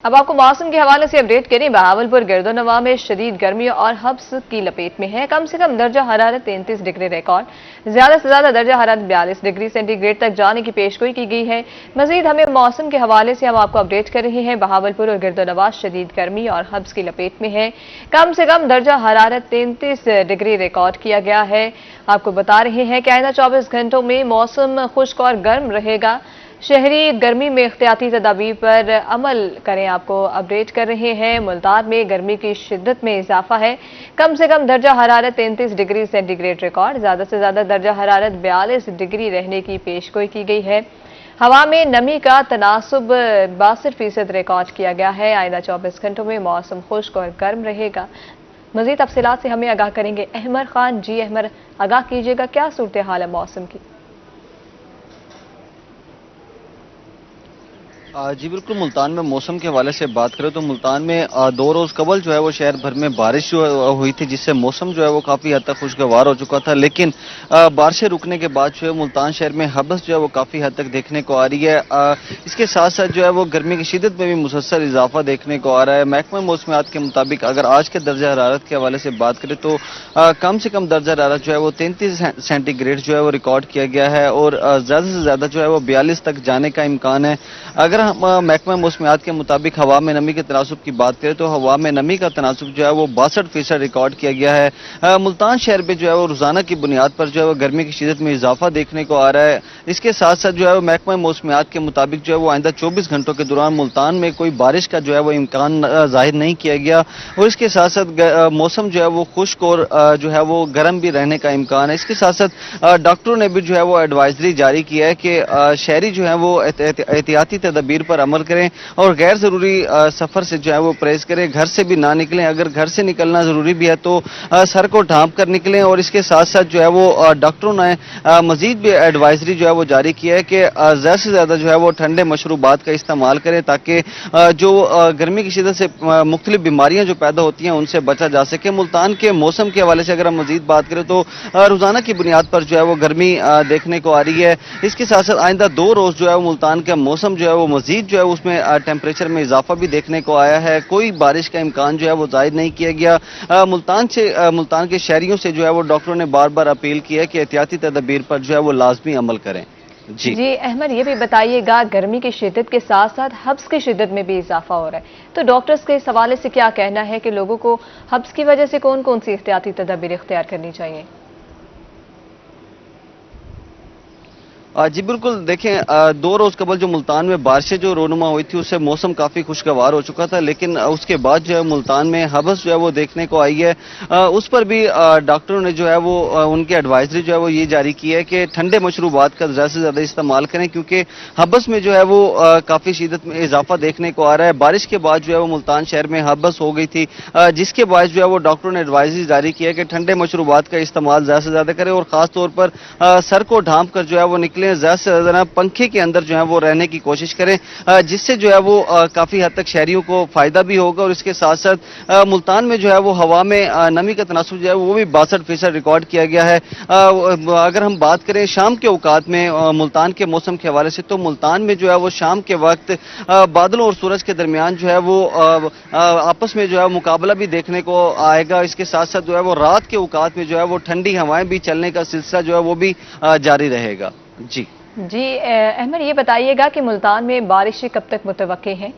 अब आपको मौसम के हवाले से अपडेट करें। बहावलपुर गिरदोनवा में शदीद गर्मी और हब्स की लपेट में है। कम से कम दर्जा हरारत 33 डिग्री रिकॉर्ड, ज्यादा से ज्यादा दर्जा हरारत 42 डिग्री सेंटीग्रेड तक जाने की पेशगोई की गई है। मजीद हमें मौसम के हवाले से हम आपको अपडेट कर रहे हैं। बहावलपुर और गिरदोनवा शदीद गर्मी और हब्स की लपेट में है। कम से कम दर्जा हरारत 33 डिग्री रिकॉर्ड किया गया है। आपको बता रहे हैं कि आइंदा 24 घंटों में मौसम खुश्क और गर्म रहेगा। शहरी गर्मी में एहतियाती तदाबीर पर अमल करें। आपको अपडेट कर रहे हैं। मुल्तान में गर्मी की शिद्दत में इजाफा है। कम से कम दर्जा हरारत 33 डिग्री सेंटीग्रेड रिकॉर्ड, ज्यादा से ज्यादा दर्जा हरारत 42 डिग्री रहने की पेशगोई की गई है। हवा में नमी का तनासुब 62% रिकॉर्ड किया गया है। आइंदा 24 घंटों में मौसम खुश्क और गर्म रहेगा। मजीद तफसीलात से हमें आगाह करेंगे अहमर खान। जी अहमर, आगाह कीजिएगा, क्या सूरत हाल है मौसम की? जी बिल्कुल, मुल्तान में मौसम के हवाले से बात करें तो मुल्तान में 2 रोज कबल जो है वो शहर भर में बारिश हुई थी, जिससे मौसम जो है वो काफ़ी हद तक खुशगवार हो चुका था। लेकिन बारिशें रुकने के बाद जो है मुल्तान शहर में हबस जो है वो काफ़ी हद तक देखने को आ रही है। इसके साथ साथ जो है वो गर्मी की शिद्दत में भी मुसलसल इजाफा देखने को आ रहा है। महकमा मौसमियात के मुताबिक अगर आज के दर्जा हरारत के हवाले से बात करें तो कम से कम दर्जा हरारत जो है वो 33 सेंटीग्रेड जो है वो रिकॉर्ड किया गया है और ज़्यादा से ज़्यादा जो है वो 42 तक जाने का इम्कान है। अगर हम महकमा मौसमियात के मुताबिक हवा में नमी के तनासुब की बात करें तो हवा में नमी का तनासुब जो है वो 62% रिकॉर्ड किया गया है। मुल्तान शहर में जो है वो रोजाना की बुनियाद पर जो है वो गर्मी की शिद्दत में इजाफा देखने को आ रहा है। इसके साथ साथ जो है वो महकमा मौसमियात के मुताबिक जो है वो आइंदा 24 घंटों के दौरान मुल्तान में कोई बारिश का जो है वो इम्कान जाहिर नहीं किया गया और इसके साथ साथ मौसम जो है वो खुश्क और जो है वो गर्म भी रहने का इम्कान है। इसके साथ साथ डॉक्टरों ने भी जो है वो एडवाइजरी जारी किया है कि शहरी जो है वो एहतियाती तदबीर पर अमल करें और गैर जरूरी सफर से जो है वो परहेज करें, घर से भी ना निकलें। अगर घर से निकलना जरूरी भी है तो सर को ढांप कर निकलें। और इसके साथ साथ जो है वो डॉक्टरों ने मजीद भी एडवाइजरी जो है वो जारी किया है कि ज्यादा से ज्यादा जो है वो ठंडे मशरूबात का इस्तेमाल करें ताकि जो गर्मी की शिद्दत से मुख्तलिफ बीमारियां जो पैदा होती हैं उनसे बचा जा सके। मुल्तान के मौसम के हवाले से अगर हम मजीद बात करें तो रोजाना की बुनियाद पर जो है वो गर्मी देखने को आ रही है। इसके साथ साथ आइंदा 2 रोज जो है वो मुल्तान का मौसम जो है वो मजीद जो है उसमें टेम्परेचर में इजाफा भी देखने को आया है। कोई बारिश का इम्कान जो है वो जाहिर नहीं किया गया। मुल्तान के शहरियों से जो है वो डॉक्टरों ने बार बार अपील की है कि एहतियाती तदबीर पर जो है वो लाजमी अमल करें। जी अहमद, ये भी बताइएगा, गर्मी की शिद्दत के साथ साथ हब्स की शिद्दत में भी इजाफा हो रहा है, तो डॉक्टर्स के इस हवाले से क्या कहना है कि लोगों को हब्स की वजह से कौन कौन सी एहतियाती तदबीर इख्तियार करनी चाहिए? जी बिल्कुल, देखें 2 रोज कबल जो मुल्तान में बारिशें जो रोनुमा हुई थी उससे मौसम काफ़ी खुशगवार हो चुका था, लेकिन उसके बाद जो है मुल्तान में हबस जो है वो देखने को आई है। उस पर भी डॉक्टरों ने जो है वो उनकी एडवाइजरी जो है वो ये जारी की है कि ठंडे मशरूबात का ज़्यादा से ज़्यादा इस्तेमाल करें क्योंकि हबस में जो है वो काफ़ी शिद्दत में इजाफा देखने को आ रहा है। बारिश के बाद जो है वो मुल्तान शहर में हबस हो गई थी, जिसके बाद जो है वो डॉक्टरों ने एडवाइजरी जारी की है कि ठंडे मशरूबात का इस्तेमाल ज़्यादा से ज़्यादा करें और ख़ासतौर पर सर को ढांप कर जो है वो निकलें। ज्यादा से ज्यादा पंखे के अंदर जो है वो रहने की कोशिश करें, जिससे जो है वो काफी हद तक शहरियों को फायदा भी होगा। और इसके साथ साथ मुल्तान में जो है वो हवा में नमी का तनासुब जो है वो भी 62% रिकॉर्ड किया गया है। अगर हम बात करें शाम के औकात में मुल्तान के मौसम के हवाले से तो मुल्तान में जो है वो शाम के वक्त बादलों और सूरज के दरमियान जो है वो आपस में जो है मुकाबला भी देखने को आएगा। इसके साथ साथ जो है वो रात के औकात में जो है वो ठंडी हवाएं भी चलने का सिलसिला जो है वो भी जारी रहेगा। जी अहमद, ये बताइएगा कि मुल्तान में बारिश कब तक मुतवक्के हैं?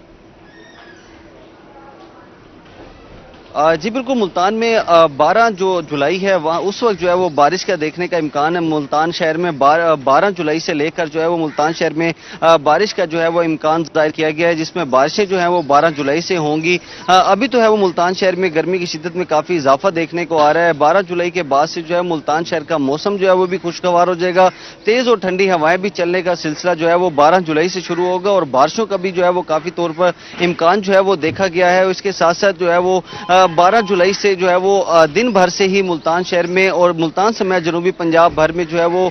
जी बिल्कुल, मुल्तान में 12 जो जुलाई है वहाँ उस वक्त जो है वो बारिश का देखने का इम्कान है। मुल्तान शहर में 12 जुलाई से लेकर जो है वो मुल्तान शहर में बारिश का जो है वो इम्कान जाहिर किया गया है, जिसमें बारिशें जो हैं वो 12 जुलाई से होंगी। अभी तो है वो मुल्तान शहर में गर्मी की शिद्दत में काफ़ी इजाफा देखने को आ रहा है। 12 जुलाई के बाद से जो है मुल्तान शहर का मौसम जो है वो भी खुशगवार हो जाएगा। तेज़ और ठंडी हवाएं भी चलने का सिलसिला जो है वो 12 जुलाई से शुरू होगा और बारिशों का भी जो है वो काफ़ी तौर पर इम्कान जो है वो देखा गया है। इसके साथ साथ जो है वो 12 जुलाई से जो है वो दिन भर से ही मुल्तान शहर में और मुल्तान समेत जनूबी पंजाब भर में जो है वो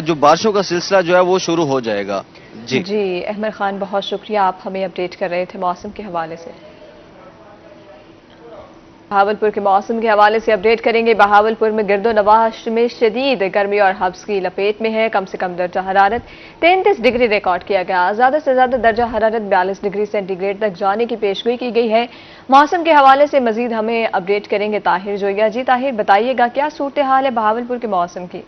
जो बारिशों का सिलसिला जो है वो शुरू हो जाएगा। जी अहमद खान, बहुत शुक्रिया, आप हमें अपडेट कर रहे थे मौसम के हवाले से। बहावलपुर के मौसम के हवाले से अपडेट करेंगे। बहावलपुर में गिरदो नवाश में शदीद गर्मी और हब्स की लपेट में है। कम से कम दर्जा हरारत 33 डिग्री रिकॉर्ड किया गया। ज्यादा से ज्यादा दर्जा हरारत 42 डिग्री सेंटीग्रेड तक जाने की पेशगोई की गई है। मौसम के हवाले से मजीद हमें अपडेट करेंगे ताहिर जोया। जी ताहिर, बताइएगा क्या सूरत हाल है बहावलपुर के मौसम की?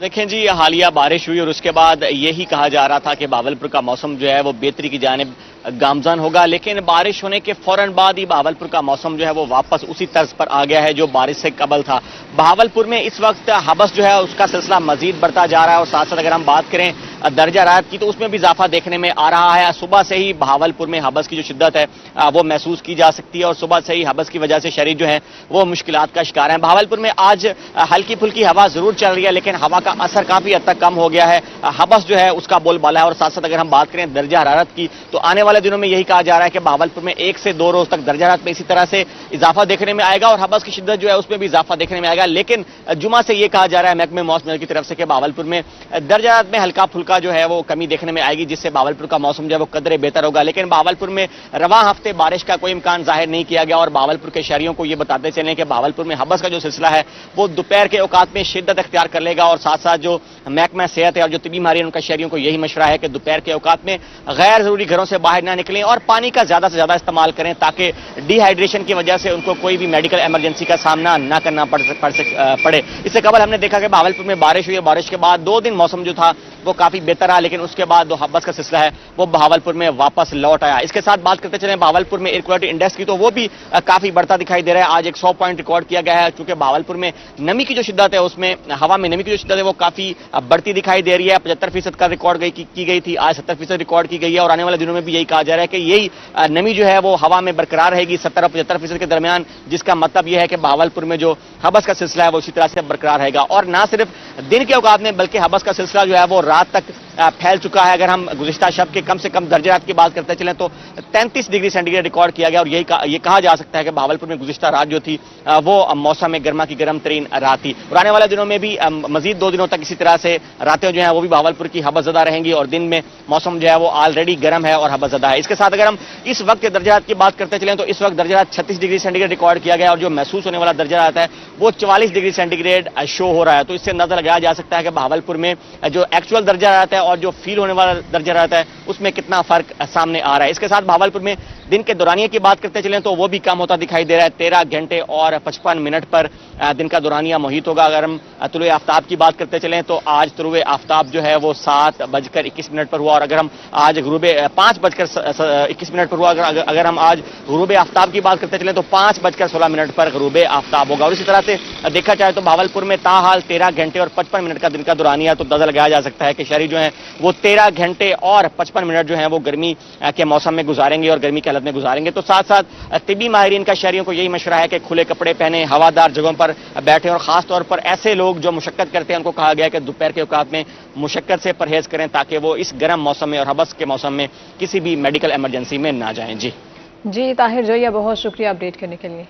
देखें जी, हालिया बारिश हुई और उसके बाद यही कहा जा रहा था कि बहावलपुर का मौसम जो है वो बेहतरी की जानिब गामजान होगा, लेकिन बारिश होने के फौरन बाद ही बहावलपुर का मौसम जो है वो वापस उसी तर्ज पर आ गया है जो बारिश से कबल था। बहावलपुर में इस वक्त हबस जो है उसका सिलसिला मजीद बढ़ता जा रहा है और साथ साथ अगर हम बात करें दर्जा हरारत की तो उसमें भी इजाफा देखने में आ रहा है। सुबह से ही बहावलपुर में हबस की जो शिद्दत है वो महसूस की जा सकती है और सुबह से ही हबस की वजह से शरीर जो है वो मुश्किलात का शिकार है। बहावलपुर में आज हल्की फुल्की हवा जरूर चल रही है, लेकिन हवा का असर काफी हद तक कम हो गया है। हबस जो है उसका बोलबाला है और साथ साथ अगर हम बात करें दर्जा हरारत की तो आने वाले दिनों में यही कहा जा रहा है कि बहावलपुर में 1 से 2 रोज तक दर्जा हरारत में इसी तरह से इजाफा देखने में आएगा और हबस की शिद्दत जो है उसमें भी इजाफा देखने में आएगा। लेकिन जुमा से यह कहा जा रहा है महकमे मौसम की तरफ से कि बहावलपुर में दर्जा हरारत में हल्का फुल्का जो है वो कमी देखने में आएगी, जिससे बहावलपुर का मौसम जो है वो कदरे बेहतर होगा। लेकिन बहावलपुर में रवां हफ्ते बारिश का कोई इम्कान जाहिर नहीं किया गया और बहावलपुर के शहरियों को ये बताते चलें कि बहावलपुर में हबस का जो सिलसिला है वो दोपहर के औकात में शिद्दत अख्तियार कर लेगा और साथ साथ जो महकमा सेहत है और जो तिबी माहिर उनका शहरियों को यही मशवरा है कि दोपहर के औकात में गैर जरूरी घरों से बाहर ना निकलें और पानी का ज्यादा से ज्यादा इस्तेमाल करें ताकि डिहाइड्रेशन की वजह से उनको कोई भी मेडिकल इमरजेंसी का सामना ना करना पड़े। इससे कबल हमने देखा कि बहावलपुर में बारिश हुई है, बारिश के बाद 2 दिन मौसम जो था वो काफी बेहतर रहा, लेकिन उसके बाद जो हबस का सिलसिला है वो बहावलपुर में वापस लौट आया। इसके साथ बात करते चले बहावलपुर में एयर क्वालिटी इंडेक्स की तो वो भी काफी बढ़ता दिखाई दे रहा है। आज 100 पॉइंट रिकॉर्ड किया गया है क्योंकि बहावलपुर में नमी की जो शिद्दत है उसमें हवा में नमी की जो शिद्दत है वो काफी बढ़ती दिखाई दे रही है। 75% का रिकॉर्ड की गई थी, आज 70% रिकॉर्ड की गई है और आने वाले दिनों में भी यही कहा जा रहा है कि यही नमी जो है वो हवा में बरकरार रहेगी 70 और 75% के दरमियान, जिसका मतलब यह है कि बहावलपुर में जो हबस का सिलसिला है वो इसी तरह से बरकरार रहेगा। और ना सिर्फ दिन के औकात में बल्कि हबस का सिलसिला जो है वो रात तक फैल चुका है। अगर हम गुज़िश्ता शब के कम से कम दर्जे रात की बात करते चलें तो 33 डिग्री सेंटीग्रेड रिकॉर्ड किया गया और ये कहा जा सकता है कि बहावलपुर में गुज़िश्ता रात जो थी वो मौसम में गर्मा की गर्म तरीन रात थी और आने वाले दिनों में भी मजीद 2 दिनों तक इसी तरह से रातें जो है वो भी बहावलपुर की हबसज़दा रहेंगी और दिन में मौसम जो है वो ऑलरेडी गर्म है और हबसज़दा है। इसके साथ अगर हम इस वक्त के दर्जा की बात करते चलें तो इस वक्त दर्जा 36 डिग्री सेंटीग्रेड रिकॉर्ड किया गया और जो महसूस होने वाला दर्जा है वो 44 डिग्री सेंटीग्रेड शो हो रहा है। तो इससे अंदाजा लगाया जा सकता है कि बहावलपुर में जो एक्चुअल दर्जा रहता है और जो फील होने वाला दर्जा रहता है उसमें कितना फर्क सामने आ रहा है। इसके साथ बहावलपुर में दिन के दौरानिया की बात करते चलें तो वो भी कम होता दिखाई दे रहा है। 13 घंटे और 55 मिनट पर दिन का दौरानिया मुहित होगा। अगर हम तुलुए आफ्ताब की बात करते चलें तो आज तुलुए आफ्ताब जो है वो 7:21 पर हुआ और अगर हम आज गुरूबे 5:21 पर हुआ। अगर हम आज गुरूबे आफ्ताब की बात करते चलें तो 5:16 पर गुरूबे आफ्ताब होगा। और इसी तरह से देखा जाए तो बहावलपुर में ताहाल 13 घंटे और 55 मिनट का दिन का दौरानिया तो अंदाजा लगाया जा सकता है कि शहरी जो है वो 13 घंटे और 55 मिनट जो है वो गर्मी के मौसम में गुजारेंगे और गर्मी की हालत में गुजारेंगे। तो साथ साथ तिबी माहिरीन का शहरियों को यही मशवरा है कि खुले कपड़े पहने, हवादार जगहों पर बैठे और खास तौर पर ऐसे लोग जो मुशक्कत करते हैं उनको कहा गया है कि दोपहर के औकात में मुशक्कत से परहेज करें ताकि वो इस गर्म मौसम में और हबस के मौसम में किसी भी मेडिकल इमरजेंसी में ना जाएं। जी ताहिर जोया, बहुत शुक्रिया अपडेट करने के लिए।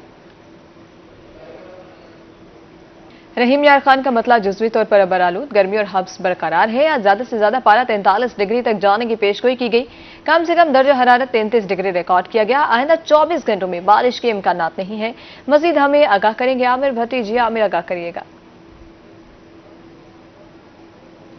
रहीम यार खान का मतला जुज़वी तौर पर बरालूद, गर्मी और हब्स बरकरार है। आज ज्यादा से ज्यादा पारा 43 डिग्री तक जाने की पेशगोई की गई। कम से कम दर्जा हरारत 33 डिग्री रिकॉर्ड किया गया। आइंदा 24 घंटों में बारिश के इम्कानात नहीं है। मजीद हमें आगाह करेंगे आमिर भट्टी। जी आमिर, आगाह करिएगा।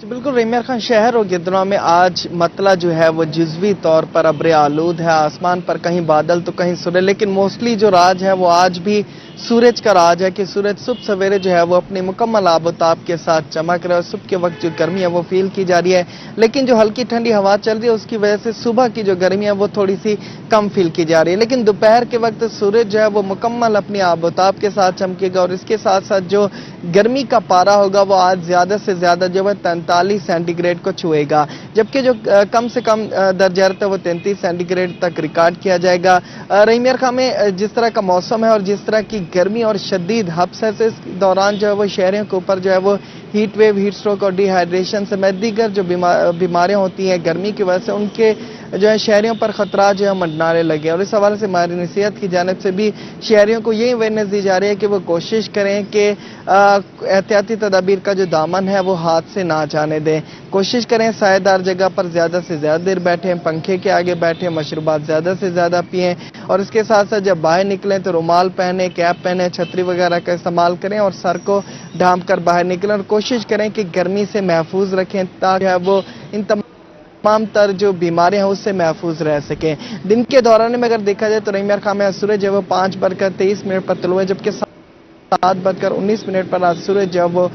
बिल्कुल, रहीम खान शहर और गिरदनवा में आज मतला जो है वो जुज़वी तौर पर अब्र आलूद है। आसमान पर कहीं बादल तो कहीं सूरज, लेकिन मोस्टली जो राज है वो आज भी सूरज का राज है कि सूरज सुबह सवेरे जो है वो अपनी मुकम्मल आबोताब के साथ चमक रहा है। सुबह के वक्त जो गर्मी है वो फील की जा रही है, लेकिन जो हल्की ठंडी हवा चल रही है उसकी वजह से सुबह की जो गर्मी है वो थोड़ी सी कम फील की जा रही है। लेकिन दोपहर के वक्त सूरज जो है वो मुकम्मल अपनी आबोताब के साथ चमकेगा और इसके साथ साथ जो गर्मी का पारा होगा वो आज ज्यादा से ज्यादा जो है 43 सेंटीग्रेड को छुएगा, जबकि जो कम से कम दर्जा है वो 33 सेंटीग्रेड तक रिकॉर्ड किया जाएगा। रहीम खान में जिस तरह का मौसम है और जिस तरह की गर्मी और शदीद हब्स है, इस दौरान जो है वो शहरियों के ऊपर जो है वो हीट वेव, हीट स्ट्रोक और डिहाइड्रेशन समेत दीगर जो बीमारियां होती हैं गर्मी की वजह से, उनके जो है शहरियों पर खतरा जो है मंडराने लगे। और इस हवाले से हमारी नसीहत की जानिब से भी शहरियों को यही अवेयरनेस दी जा रही है कि वो कोशिश करें कि एहतियाती तदाबीर का जो दामन है वो हाथ से ना जाने दें। कोशिश करें सायेदार जगह पर ज़्यादा से ज़्यादा देर बैठें, पंखे के आगे बैठें, मशरूबात ज़्यादा से ज़्यादा पिएं और इसके साथ साथ जब बाहर निकलें तो रुमाल पहने, कैप पहने, छतरी वगैरह का इस्तेमाल करें और सर को ढांप कर बाहर निकलें और कोशिश करें कि गर्मी से महफूज रखें ताकि वो इन तमाम तर जो बीमारियां हैं उससे महफूज रह सकें। दिन के दौरान में अगर देखा जाए तो रहीम खां में सूरज जो है वो 5:23 पर तलुआ जबकि 7:19 पर आज सूरज जो है वो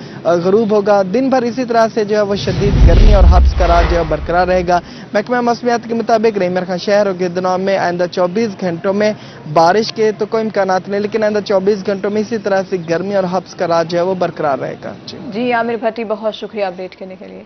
गरूब होगा। दिन भर इसी तरह से जो है वो शदीद गर्मी और हब्स का राज जो है बरकरार रहेगा। महकमा मौसमियात के मुताबिक रहीम खां शहर और गिरदनवा में आइंदा 24 घंटों में बारिश के तो कोई इम्कानात नहीं, लेकिन आइंदा 24 घंटों में इसी तरह से गर्मी और हब्स का राज जो है वो बरकरार रहेगा। जी आमिर भट्टी, बहुत शुक्रिया अपडेट करने के लिए।